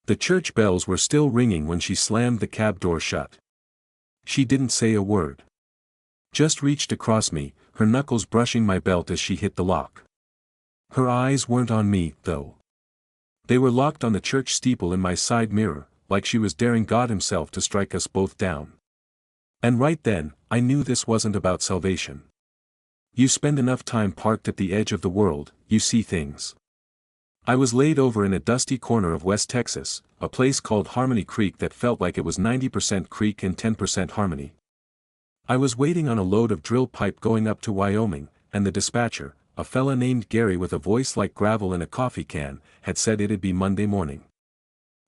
The church bells were still ringing when she slammed the cab door shut. She didn't say a word. Just reached across me, her knuckles brushing my belt as she hit the lock. Her eyes weren't on me, though. They were locked on the church steeple in my side mirror, like she was daring God himself to strike us both down. And right then, I knew this wasn't about salvation. You spend enough time parked at the edge of the world, you see things. I was laid over in a dusty corner of West Texas, a place called Harmony Creek that felt like it was 90% creek and 10% harmony. I was waiting on a load of drill pipe going up to Wyoming, and the dispatcher, a fella named Gary with a voice like gravel in a coffee can, had said it'd be Monday morning.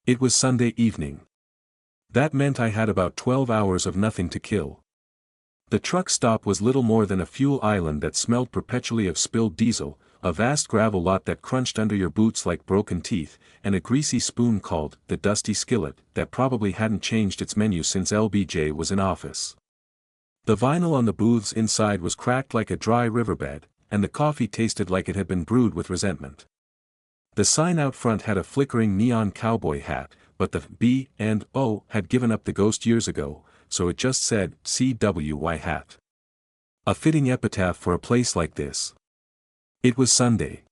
It was Sunday evening. That meant I had about 12 hours of nothing to kill. The truck stop was little more than a fuel island that smelled perpetually of spilled diesel, a vast gravel lot that crunched under your boots like broken teeth, and a greasy spoon called the Dusty Skillet that probably hadn't changed its menu since LBJ was in office. The vinyl on the booths inside was cracked like a dry riverbed, and the coffee tasted like it had been brewed with resentment. The sign out front had a flickering neon cowboy hat, but the B and O had given up the ghost years ago, so it just said CWY hat. A fitting epitaph for a place like this. It was Sunday.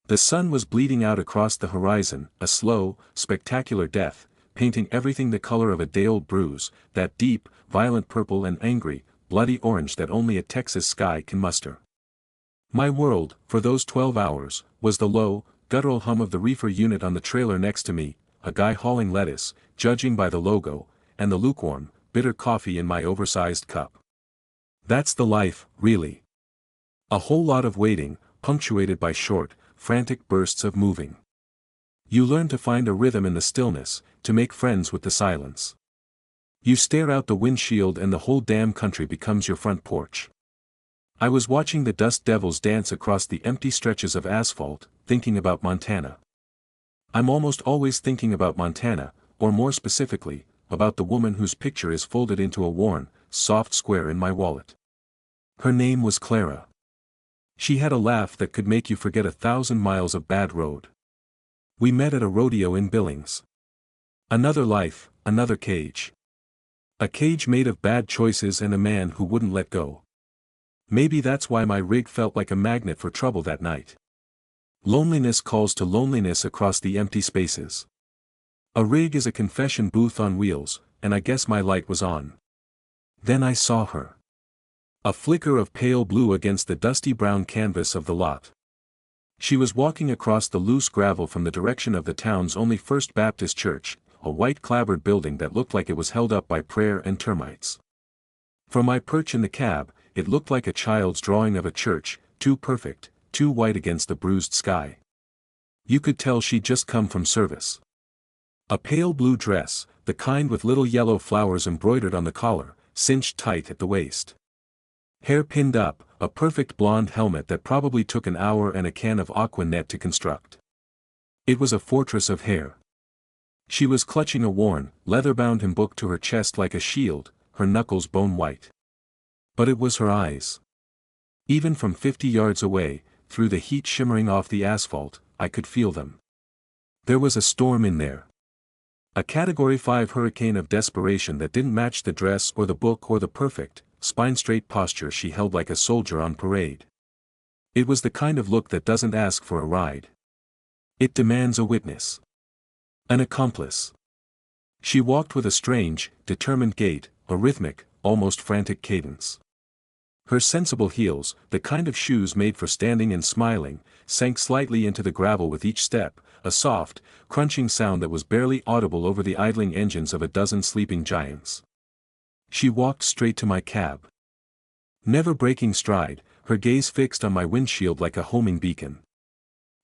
The sun was bleeding out across the horizon, a slow, spectacular death, painting everything the color of a day-old bruise, that deep, violent purple and angry, bloody orange that only a Texas sky can muster. My world, for those 12 hours, was the low, guttural hum of the reefer unit on the trailer next to me, a guy hauling lettuce, judging by the logo, and the lukewarm, bitter coffee in my oversized cup. That's the life, really. A whole lot of waiting, punctuated by short, frantic bursts of moving. You learn to find a rhythm in the stillness, to make friends with the silence. You stare out the windshield and the whole damn country becomes your front porch. I was watching the dust devils dance across the empty stretches of asphalt, thinking about Montana. I'm almost always thinking about Montana, or more specifically, about the woman whose picture is folded into a worn, soft square in my wallet. Her name was Clara. She had a laugh that could make you forget 1,000 miles of bad road. We met at a rodeo in Billings. Another life, another cage. A cage made of bad choices and a man who wouldn't let go. Maybe that's why my rig felt like a magnet for trouble that night. Loneliness calls to loneliness across the empty spaces. A rig is a confession booth on wheels, and I guess my light was on. Then I saw her. A flicker of pale blue against the dusty brown canvas of the lot. She was walking across the loose gravel from the direction of the town's only First Baptist church, a white clapboard building that looked like it was held up by prayer and termites. From my perch in the cab, it looked like a child's drawing of a church, too perfect, too white against the bruised sky. You could tell she'd just come from service. A pale blue dress, the kind with little yellow flowers embroidered on the collar, cinched tight at the waist. Hair pinned up, a perfect blonde helmet that probably took an hour and a can of Aqua Net to construct. It was a fortress of hair. She was clutching a worn, leather-bound hymn book to her chest like a shield, her knuckles bone white. But it was her eyes. Even from 50 yards away, through the heat shimmering off the asphalt, I could feel them. There was a storm in there. A Category 5 hurricane of desperation that didn't match the dress or the book or the perfect, spine-straight posture she held like a soldier on parade. It was the kind of look that doesn't ask for a ride. It demands a witness. An accomplice. She walked with a strange, determined gait, a rhythmic, almost frantic cadence. Her sensible heels, the kind of shoes made for standing and smiling, sank slightly into the gravel with each step, a soft, crunching sound that was barely audible over the idling engines of a dozen sleeping giants. She walked straight to my cab. Never breaking stride, her gaze fixed on my windshield like a homing beacon.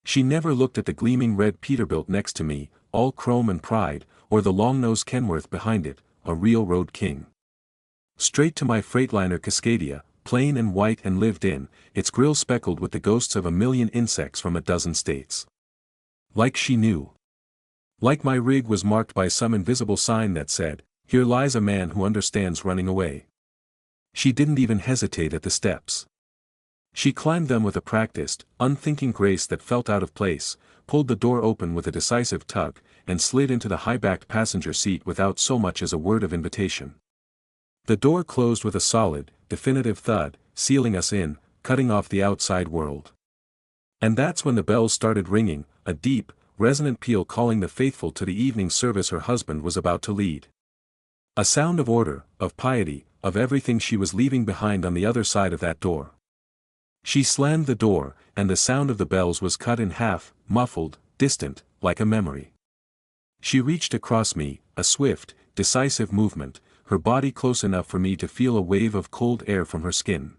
She never looked at the gleaming red Peterbilt next to me, all chrome and pride, or the long-nosed Kenworth behind it, a real road king. Straight to my Freightliner Cascadia, plain and white and lived in, its grille speckled with the ghosts of 1,000,000 insects from a dozen states. Like she knew. Like my rig was marked by some invisible sign that said, "Here lies a man who understands running away." She didn't even hesitate at the steps. She climbed them with a practiced, unthinking grace that felt out of place, pulled the door open with a decisive tug, and slid into the high-backed passenger seat without so much as a word of invitation. The door closed with a solid, definitive thud, sealing us in, cutting off the outside world. And that's when the bells started ringing, a deep, resonant peal calling the faithful to the evening service her husband was about to lead. A sound of order, of piety, of everything she was leaving behind on the other side of that door. She slammed the door, and the sound of the bells was cut in half, muffled, distant, like a memory. She reached across me, a swift, decisive movement, her body close enough for me to feel a wave of cold air from her skin.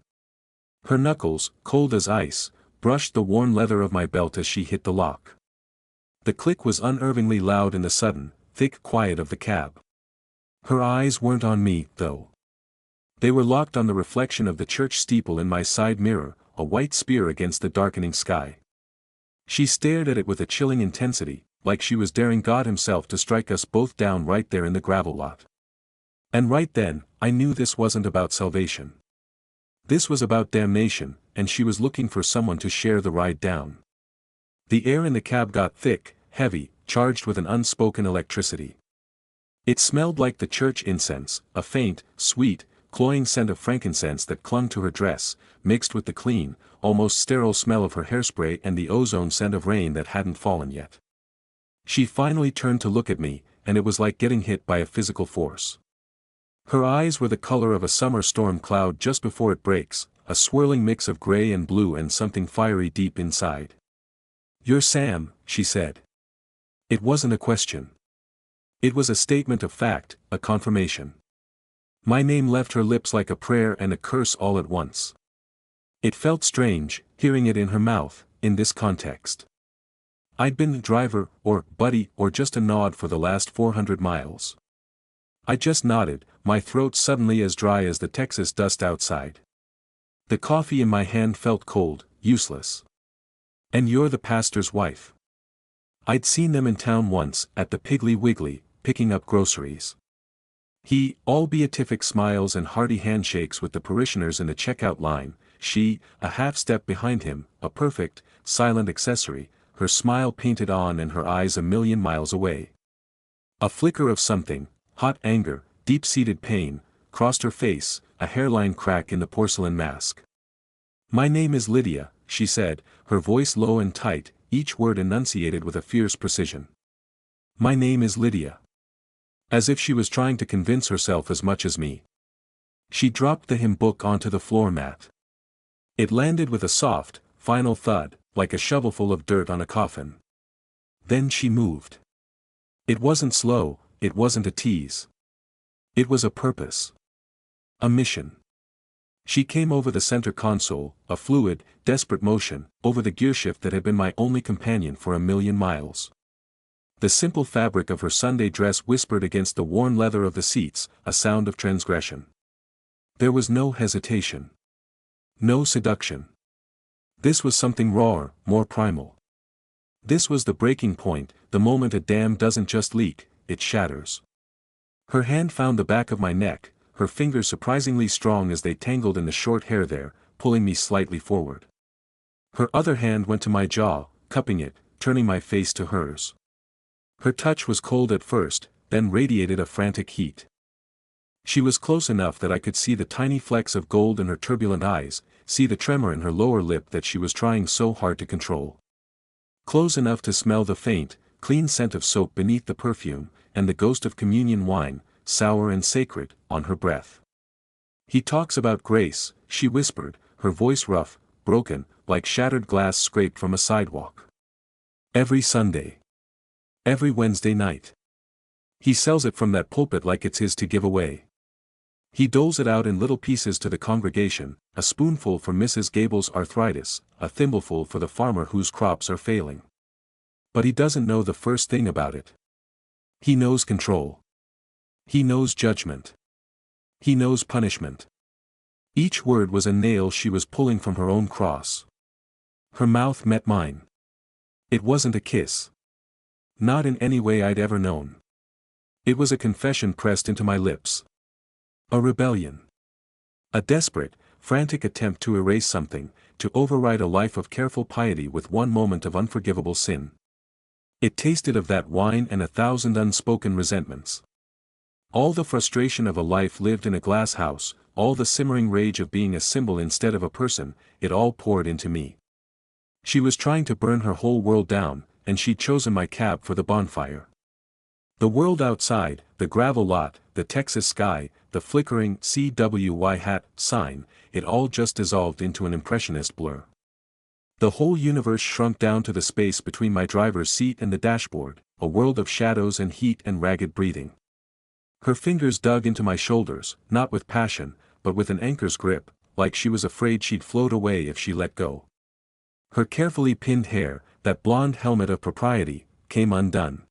Her knuckles, cold as ice, brushed the worn leather of my belt as she hit the lock. The click was unnervingly loud in the sudden, thick quiet of the cab. Her eyes weren't on me, though. They were locked on the reflection of the church steeple in my side mirror, a white spear against the darkening sky. She stared at it with a chilling intensity, like she was daring God himself to strike us both down right there in the gravel lot. And right then, I knew this wasn't about salvation. This was about damnation, and she was looking for someone to share the ride down. The air in the cab got thick, heavy, charged with an unspoken electricity. It smelled like the church incense, a faint, sweet, cloying scent of frankincense that clung to her dress, mixed with the clean, almost sterile smell of her hairspray and the ozone scent of rain that hadn't fallen yet. She finally turned to look at me, and it was like getting hit by a physical force. Her eyes were the color of a summer storm cloud just before it breaks, a swirling mix of gray and blue and something fiery deep inside. "You're Sam," she said. It wasn't a question. It was a statement of fact, a confirmation. My name left her lips like a prayer and a curse all at once. It felt strange, hearing it in her mouth, in this context. I'd been the driver, or buddy, or just a nod for the last 400 miles. I just nodded, my throat suddenly as dry as the Texas dust outside. The coffee in my hand felt cold, useless. "And you're the pastor's wife." I'd seen them in town once, at the Piggly Wiggly, picking up groceries. He, all beatific smiles and hearty handshakes with the parishioners in the checkout line, she, a half step behind him, a perfect, silent accessory, her smile painted on and her eyes a million miles away. A flicker of something, hot anger, deep-seated pain, crossed her face, a hairline crack in the porcelain mask. "My name is Lydia," she said, her voice low and tight, each word enunciated with a fierce precision. "My name is Lydia." As if she was trying to convince herself as much as me. She dropped the hymn book onto the floor mat. It landed with a soft, final thud, like a shovelful of dirt on a coffin. Then she moved. It wasn't slow, it wasn't a tease. It was a purpose. A mission. She came over the center console, a fluid, desperate motion, over the gearshift that had been my only companion for a million miles. The simple fabric of her Sunday dress whispered against the worn leather of the seats, a sound of transgression. There was no hesitation. No seduction. This was something rawer, more primal. This was the breaking point, the moment a dam doesn't just leak, it shatters. Her hand found the back of my neck, her fingers surprisingly strong as they tangled in the short hair there, pulling me slightly forward. Her other hand went to my jaw, cupping it, turning my face to hers. Her touch was cold at first, then radiated a frantic heat. She was close enough that I could see the tiny flecks of gold in her turbulent eyes, see the tremor in her lower lip that she was trying so hard to control. Close enough to smell the faint, clean scent of soap beneath the perfume, and the ghost of communion wine, sour and sacred, on her breath. "He talks about grace," she whispered, her voice rough, broken, like shattered glass scraped from a sidewalk. "Every Sunday. Every Wednesday night. He sells it from that pulpit like it's his to give away. He doles it out in little pieces to the congregation, a spoonful for Mrs. Gable's arthritis, a thimbleful for the farmer whose crops are failing. But he doesn't know the first thing about it. He knows control. He knows judgment. He knows punishment." Each word was a nail she was pulling from her own cross. Her mouth met mine. It wasn't a kiss. Not in any way I'd ever known. It was a confession pressed into my lips. A rebellion. A desperate, frantic attempt to erase something, to override a life of careful piety with one moment of unforgivable sin. It tasted of that wine and 1,000 unspoken resentments. All the frustration of a life lived in a glass house, all the simmering rage of being a symbol instead of a person, it all poured into me. She was trying to burn her whole world down, and she'd chosen my cab for the bonfire. The world outside, the gravel lot, the Texas sky, the flickering CWY hat sign, it all just dissolved into an impressionist blur. The whole universe shrunk down to the space between my driver's seat and the dashboard, a world of shadows and heat and ragged breathing. Her fingers dug into my shoulders, not with passion, but with an anchor's grip, like she was afraid she'd float away if she let go. Her carefully pinned hair, that blonde helmet of propriety, came undone.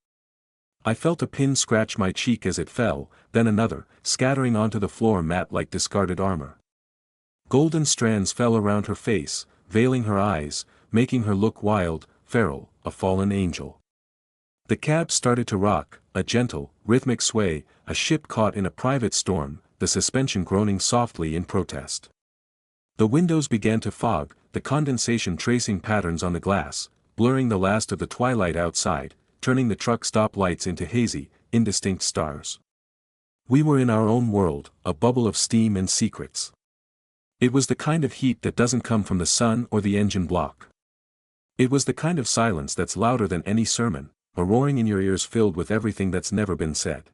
I felt a pin scratch my cheek as it fell, then another, scattering onto the floor mat like discarded armor. Golden strands fell around her face, veiling her eyes, making her look wild, feral, a fallen angel. The cab started to rock, a gentle, rhythmic sway, a ship caught in a private storm, the suspension groaning softly in protest. The windows began to fog, the condensation tracing patterns on the glass, blurring the last of the twilight outside, turning the truck stop lights into hazy, indistinct stars. We were in our own world, a bubble of steam and secrets. It was the kind of heat that doesn't come from the sun or the engine block. It was the kind of silence that's louder than any sermon, a roaring in your ears filled with everything that's never been said.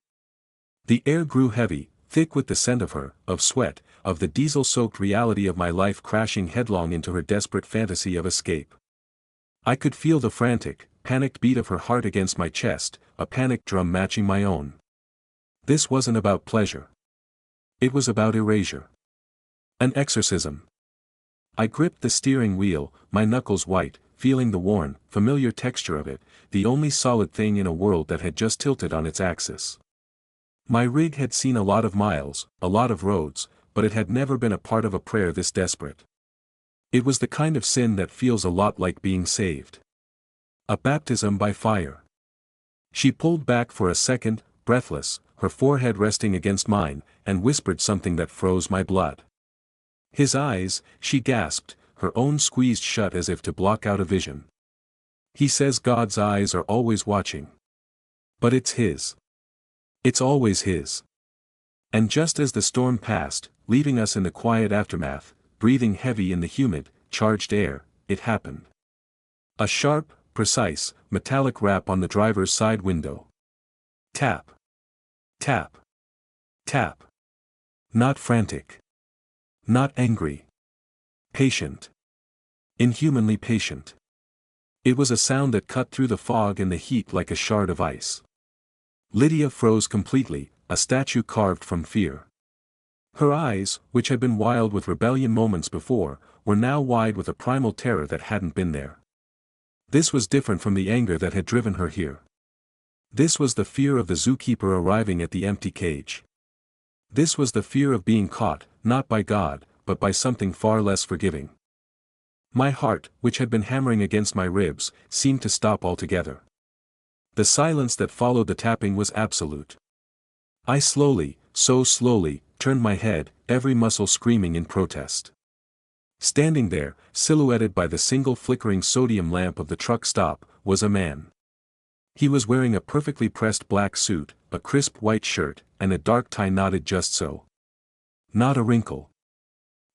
The air grew heavy, thick with the scent of her, of sweat, of the diesel-soaked reality of my life crashing headlong into her desperate fantasy of escape. I could feel the frantic, panicked beat of her heart against my chest, a panic drum matching my own. This wasn't about pleasure. It was about erasure. An exorcism. I gripped the steering wheel, my knuckles white, feeling the worn, familiar texture of it, the only solid thing in a world that had just tilted on its axis. My rig had seen a lot of miles, a lot of roads, but it had never been a part of a prayer this desperate. It was the kind of sin that feels a lot like being saved. A baptism by fire. She pulled back for a second, breathless, her forehead resting against mine, and whispered something that froze my blood. His eyes, she gasped, her own squeezed shut as if to block out a vision. He says God's eyes are always watching. But it's his. It's always his. And just as the storm passed, leaving us in the quiet aftermath, breathing heavy in the humid, charged air, it happened. A sharp, precise, metallic rap on the driver's side window. Tap. Tap. Tap. Not frantic. Not angry. Patient. Inhumanly patient. It was a sound that cut through the fog and the heat like a shard of ice. Lydia froze completely, a statue carved from fear. Her eyes, which had been wild with rebellion moments before, were now wide with a primal terror that hadn't been there. This was different from the anger that had driven her here. This was the fear of the zookeeper arriving at the empty cage. This was the fear of being caught, not by God, but by something far less forgiving. My heart, which had been hammering against my ribs, seemed to stop altogether. The silence that followed the tapping was absolute. I slowly, so slowly, turned my head, every muscle screaming in protest. Standing there, silhouetted by the single flickering sodium lamp of the truck stop, was a man. He was wearing a perfectly pressed black suit, a crisp white shirt, and a dark tie knotted just so. Not a wrinkle.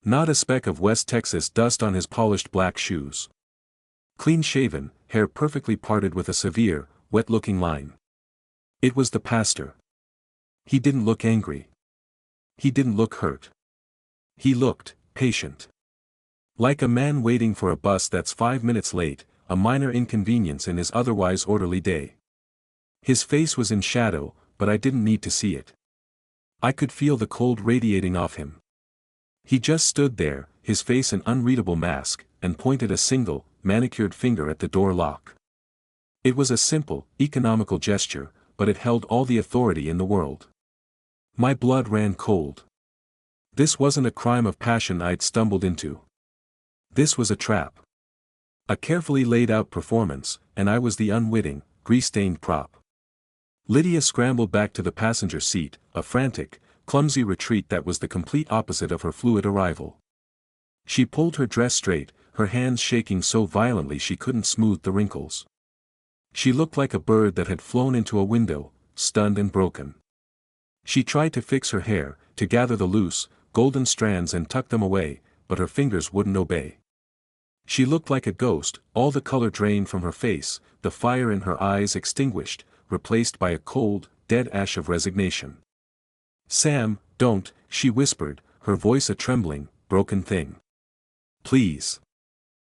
Not a speck of West Texas dust on his polished black shoes. Clean-shaven, hair perfectly parted with a severe, wet-looking line. It was the pastor. He didn't look angry. He didn't look hurt. He looked patient. Like a man waiting for a bus that's 5 minutes late, a minor inconvenience in his otherwise orderly day. His face was in shadow, but I didn't need to see it. I could feel the cold radiating off him. He just stood there, his face an unreadable mask, and pointed a single, manicured finger at the door lock. It was a simple, economical gesture, but it held all the authority in the world. My blood ran cold. This wasn't a crime of passion I'd stumbled into. This was a trap. A carefully laid out performance, and I was the unwitting, grease-stained prop. Lydia scrambled back to the passenger seat, a frantic, clumsy retreat that was the complete opposite of her fluid arrival. She pulled her dress straight, her hands shaking so violently she couldn't smooth the wrinkles. She looked like a bird that had flown into a window, stunned and broken. She tried to fix her hair, to gather the loose, golden strands and tuck them away, but her fingers wouldn't obey. She looked like a ghost, all the color drained from her face, the fire in her eyes extinguished, replaced by a cold, dead ash of resignation. "Sam, don't," she whispered, her voice a trembling, broken thing. "Please.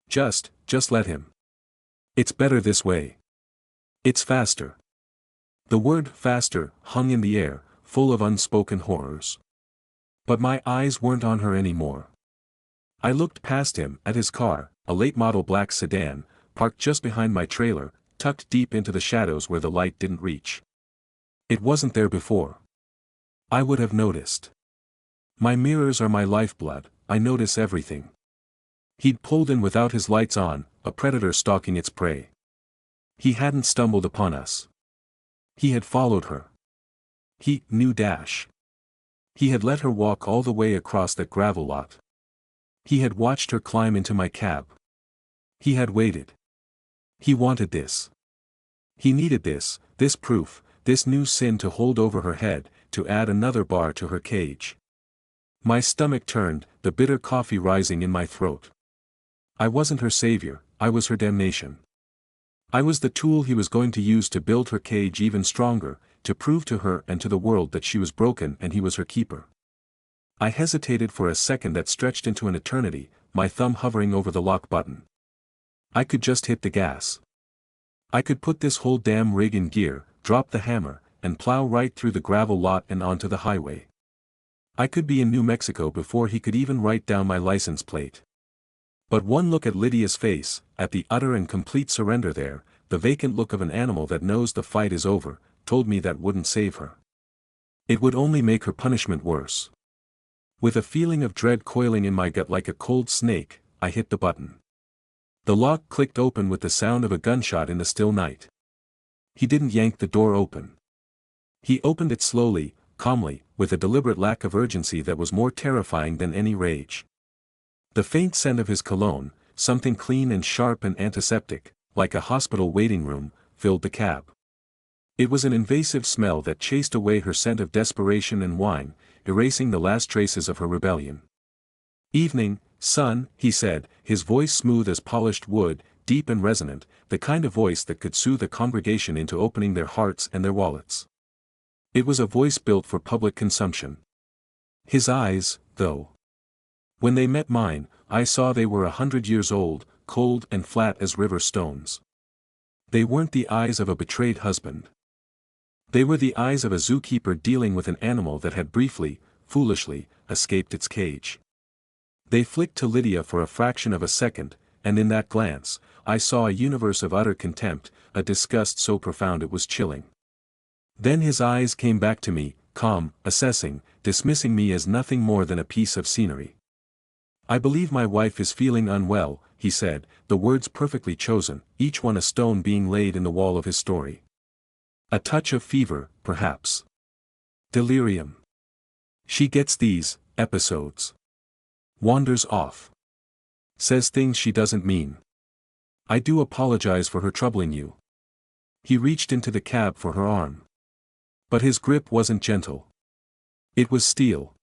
Just let him. It's better this way. It's faster." The word faster hung in the air, full of unspoken horrors. But my eyes weren't on her anymore. I looked past him at his car, a late-model black sedan, parked just behind my trailer, tucked deep into the shadows where the light didn't reach. It wasn't there before. I would have noticed. My mirrors are my lifeblood, I notice everything. He'd pulled in without his lights on, a predator stalking its prey. He hadn't stumbled upon us. He had followed her. He knew Dash. He had let her walk all the way across that gravel lot. He had watched her climb into my cab. He had waited. He wanted this. He needed this proof, this new sin to hold over her head, to add another bar to her cage. My stomach turned, the bitter coffee rising in my throat. I wasn't her savior, I was her damnation. I was the tool he was going to use to build her cage even stronger, to prove to her and to the world that she was broken and he was her keeper. I hesitated for a second that stretched into an eternity, my thumb hovering over the lock button. I could just hit the gas. I could put this whole damn rig in gear, drop the hammer, and plow right through the gravel lot and onto the highway. I could be in New Mexico before he could even write down my license plate. But one look at Lydia's face, at the utter and complete surrender there, the vacant look of an animal that knows the fight is over, told me that wouldn't save her. It would only make her punishment worse. With a feeling of dread coiling in my gut like a cold snake, I hit the button. The lock clicked open with the sound of a gunshot in the still night. He didn't yank the door open. He opened it slowly, calmly, with a deliberate lack of urgency that was more terrifying than any rage. The faint scent of his cologne, something clean and sharp and antiseptic, like a hospital waiting room, filled the cab. It was an invasive smell that chased away her scent of desperation and wine, erasing the last traces of her rebellion. "Evening, son," he said, his voice smooth as polished wood, deep and resonant, the kind of voice that could soothe a congregation into opening their hearts and their wallets. It was a voice built for public consumption. His eyes, though. When they met mine, I saw they were 100 years old, cold and flat as river stones. They weren't the eyes of a betrayed husband. They were the eyes of a zookeeper dealing with an animal that had briefly, foolishly, escaped its cage. They flicked to Lydia for a fraction of a second, and in that glance, I saw a universe of utter contempt, a disgust so profound it was chilling. Then his eyes came back to me, calm, assessing, dismissing me as nothing more than a piece of scenery. "I believe my wife is feeling unwell," he said, the words perfectly chosen, each one a stone being laid in the wall of his story. "A touch of fever, perhaps. Delirium. She gets these episodes. Wanders off. Says things she doesn't mean. I do apologize for her troubling you." He reached into the cab for her arm. But his grip wasn't gentle. It was steel.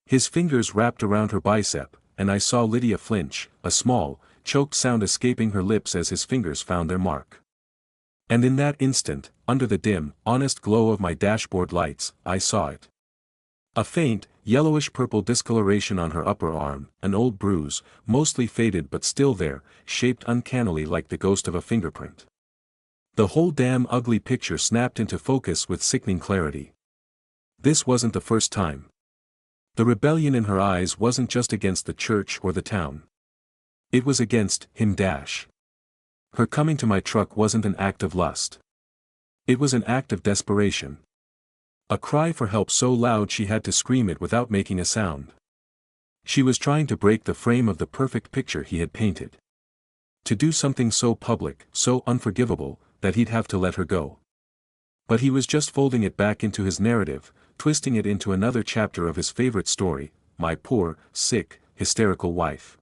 His fingers wrapped around her bicep, and I saw Lydia flinch, a small, choked sound escaping her lips as his fingers found their mark. And in that instant, under the dim, honest glow of my dashboard lights, I saw it. A faint, yellowish-purple discoloration on her upper arm, an old bruise, mostly faded but still there, shaped uncannily like the ghost of a fingerprint. The whole damn ugly picture snapped into focus with sickening clarity. This wasn't the first time. The rebellion in her eyes wasn't just against the church or the town. It was against him. Her coming to my truck wasn't an act of lust. It was an act of desperation. A cry for help so loud she had to scream it without making a sound. She was trying to break the frame of the perfect picture he had painted. To do something so public, so unforgivable, that he'd have to let her go. But he was just folding it back into his narrative, twisting it into another chapter of his favorite story, my poor, sick, hysterical wife.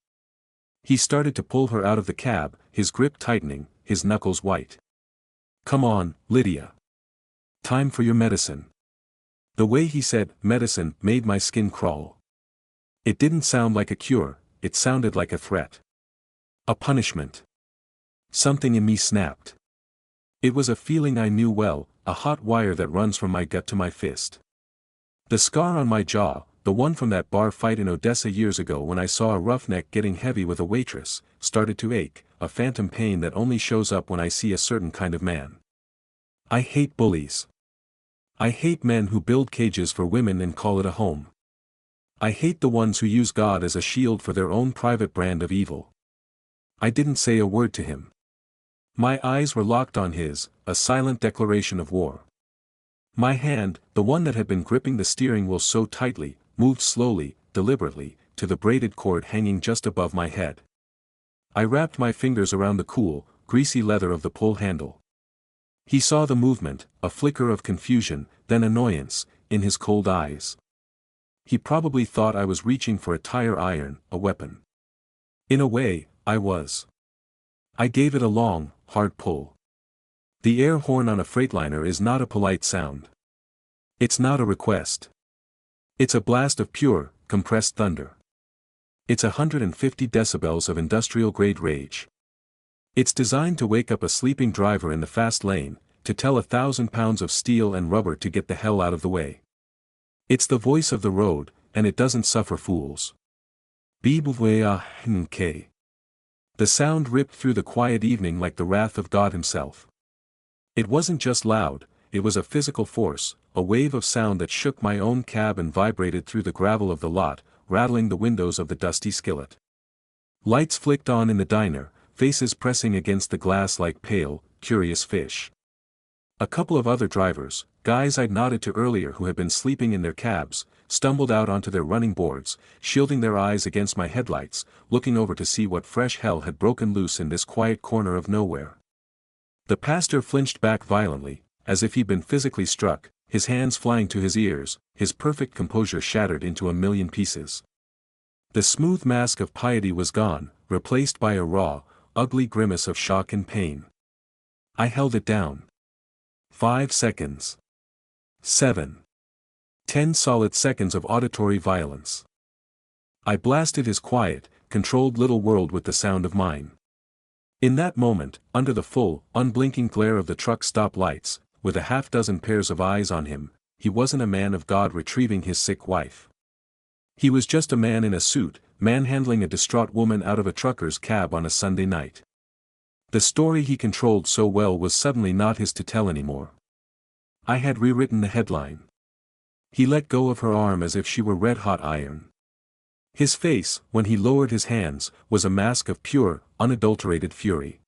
He started to pull her out of the cab, his grip tightening, his knuckles white. Come on, Lydia. Time for your medicine. The way he said medicine made my skin crawl. It didn't sound like a cure, it sounded like a threat. A punishment. Something in me snapped. It was a feeling I knew well, a hot wire that runs from my gut to my fist. The scar on my jaw, the one from that bar fight in Odessa years ago when I saw a roughneck getting heavy with a waitress, started to ache, a phantom pain that only shows up when I see a certain kind of man. I hate bullies. I hate men who build cages for women and call it a home. I hate the ones who use God as a shield for their own private brand of evil. I didn't say a word to him. My eyes were locked on his, a silent declaration of war. My hand, the one that had been gripping the steering wheel so tightly, moved slowly, deliberately, to the braided cord hanging just above my head. I wrapped my fingers around the cool, greasy leather of the pull handle. He saw the movement, a flicker of confusion, then annoyance, in his cold eyes. He probably thought I was reaching for a tire iron, a weapon. In a way, I was. I gave it a long, hard pull. The air horn on a freightliner is not a polite sound. It's not a request. It's a blast of pure, compressed thunder. It's 150 decibels of industrial-grade rage. It's designed to wake up a sleeping driver in the fast lane, to tell 1,000 pounds of steel and rubber to get the hell out of the way. It's the voice of the road, and it doesn't suffer fools. The sound ripped through the quiet evening like the wrath of God himself. It wasn't just loud, it was a physical force, a wave of sound that shook my own cab and vibrated through the gravel of the lot, rattling the windows of the dusty skillet. Lights flicked on in the diner, faces pressing against the glass like pale, curious fish. A couple of other drivers, guys I'd nodded to earlier who had been sleeping in their cabs, stumbled out onto their running boards, shielding their eyes against my headlights, looking over to see what fresh hell had broken loose in this quiet corner of nowhere. The pastor flinched back violently, as if he'd been physically struck, his hands flying to his ears, his perfect composure shattered into a million pieces. The smooth mask of piety was gone, replaced by a raw, ugly grimace of shock and pain. I held it down. 5 seconds. 7. 10 solid seconds of auditory violence. I blasted his quiet, controlled little world with the sound of mine. In that moment, under the full, unblinking glare of the truck stop lights, with a half-dozen pairs of eyes on him, he wasn't a man of God retrieving his sick wife. He was just a man in a suit, manhandling a distraught woman out of a trucker's cab on a Sunday night. The story he controlled so well was suddenly not his to tell anymore. I had rewritten the headline. He let go of her arm as if she were red-hot iron. His face, when he lowered his hands, was a mask of pure, unadulterated fury.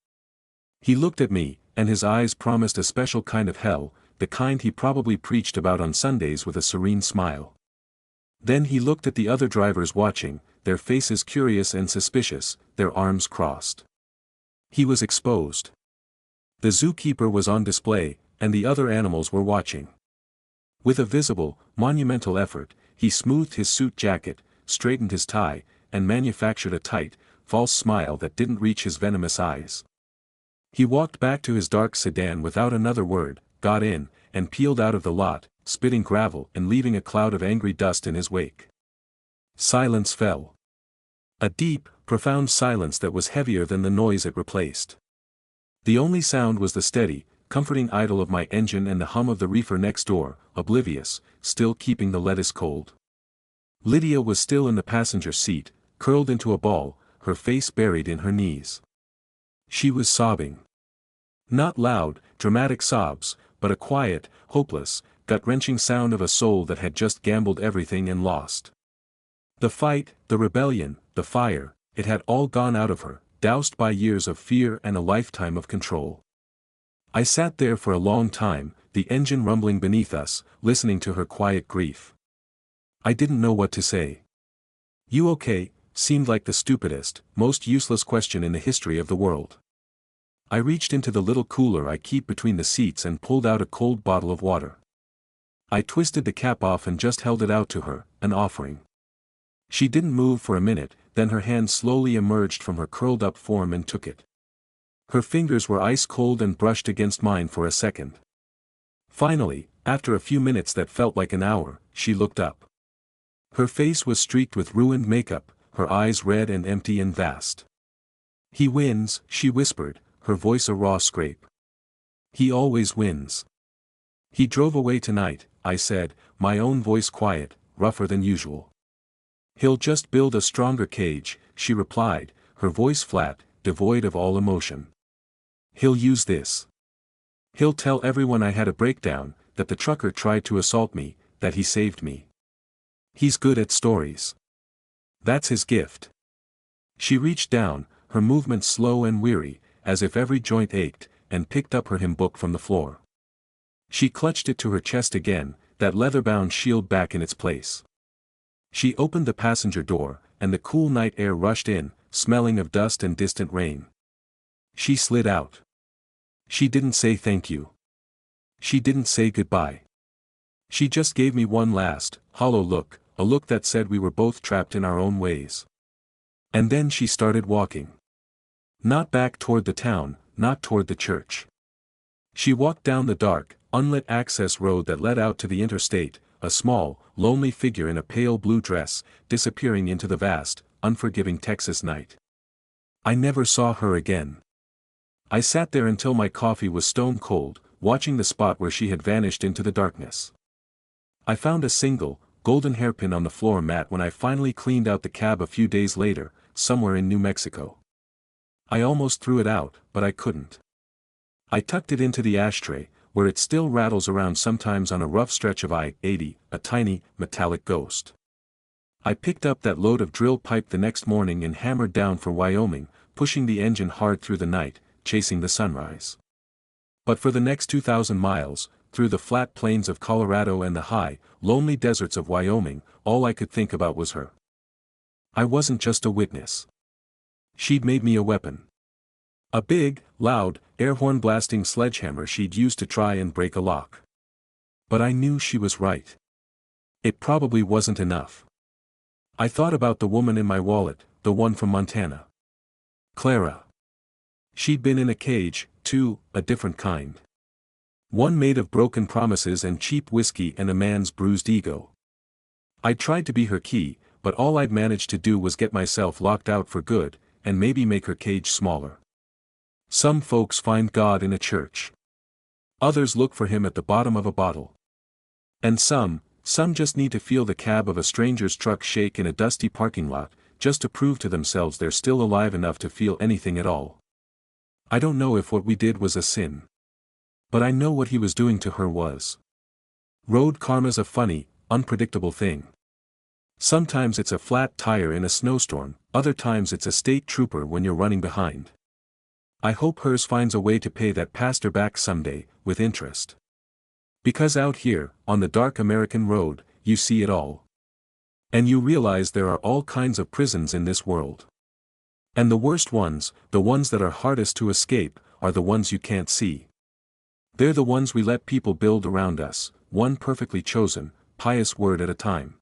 He looked at me, and his eyes promised a special kind of hell, the kind he probably preached about on Sundays with a serene smile. Then he looked at the other drivers watching, their faces curious and suspicious, their arms crossed. He was exposed. The zookeeper was on display, and the other animals were watching. With a visible, monumental effort, he smoothed his suit jacket, straightened his tie, and manufactured a tight, false smile that didn't reach his venomous eyes. He walked back to his dark sedan without another word, got in, and peeled out of the lot, spitting gravel and leaving a cloud of angry dust in his wake. Silence fell. A deep, profound silence that was heavier than the noise it replaced. The only sound was the steady, comforting idle of my engine and the hum of the reefer next door, oblivious, still keeping the lettuce cold. Lydia was still in the passenger seat, curled into a ball, her face buried in her knees. She was sobbing. Not loud, dramatic sobs, but a quiet, hopeless, gut-wrenching sound of a soul that had just gambled everything and lost. The fight, the rebellion, the fire, it had all gone out of her, doused by years of fear and a lifetime of control. I sat there for a long time, the engine rumbling beneath us, listening to her quiet grief. I didn't know what to say. "You okay?" seemed like the stupidest, most useless question in the history of the world. I reached into the little cooler I keep between the seats and pulled out a cold bottle of water. I twisted the cap off and just held it out to her, an offering. She didn't move for a minute, then her hand slowly emerged from her curled-up form and took it. Her fingers were ice cold and brushed against mine for a second. Finally, after a few minutes that felt like an hour, she looked up. Her face was streaked with ruined makeup, her eyes red and empty and vast. "He wins," she whispered, her voice a raw scrape. "He always wins." "He drove away tonight," I said, my own voice quiet, rougher than usual. "He'll just build a stronger cage," she replied, her voice flat, devoid of all emotion. "He'll use this. He'll tell everyone I had a breakdown, that the trucker tried to assault me, that he saved me. He's good at stories. That's his gift." She reached down, her movements slow and weary, as if every joint ached, and picked up her hymn book from the floor. She clutched it to her chest again, that leather-bound shield back in its place. She opened the passenger door, and the cool night air rushed in, smelling of dust and distant rain. She slid out. She didn't say thank you. She didn't say goodbye. She just gave me one last, hollow look, a look that said we were both trapped in our own ways. And then she started walking. Not back toward the town, not toward the church. She walked down the dark, unlit access road that led out to the interstate, a small, lonely figure in a pale blue dress, disappearing into the vast, unforgiving Texas night. I never saw her again. I sat there until my coffee was stone cold, watching the spot where she had vanished into the darkness. I found a single, golden hairpin on the floor mat when I finally cleaned out the cab a few days later, somewhere in New Mexico. I almost threw it out, but I couldn't. I tucked it into the ashtray, where it still rattles around sometimes on a rough stretch of I-80, a tiny, metallic ghost. I picked up that load of drill pipe the next morning and hammered down for Wyoming, pushing the engine hard through the night, chasing the sunrise. But for the next 2,000 miles, through the flat plains of Colorado and the high, lonely deserts of Wyoming, all I could think about was her. I wasn't just a witness. She'd made me a weapon. A big, loud, air-horn-blasting sledgehammer she'd used to try and break a lock. But I knew she was right. It probably wasn't enough. I thought about the woman in my wallet, the one from Montana. Clara. She'd been in a cage, too, a different kind. One made of broken promises and cheap whiskey and a man's bruised ego. I tried to be her key, but all I'd managed to do was get myself locked out for good, and maybe make her cage smaller. Some folks find God in a church. Others look for him at the bottom of a bottle. And some just need to feel the cab of a stranger's truck shake in a dusty parking lot, just to prove to themselves they're still alive enough to feel anything at all. I don't know if what we did was a sin. But I know what he was doing to her was. Road karma's a funny, unpredictable thing. Sometimes it's a flat tire in a snowstorm, other times it's a state trooper when you're running behind. I hope hers finds a way to pay that pastor back someday, with interest. Because out here, on the dark American road, you see it all. And you realize there are all kinds of prisons in this world. And the worst ones, the ones that are hardest to escape, are the ones you can't see. They're the ones we let people build around us, one perfectly chosen, pious word at a time.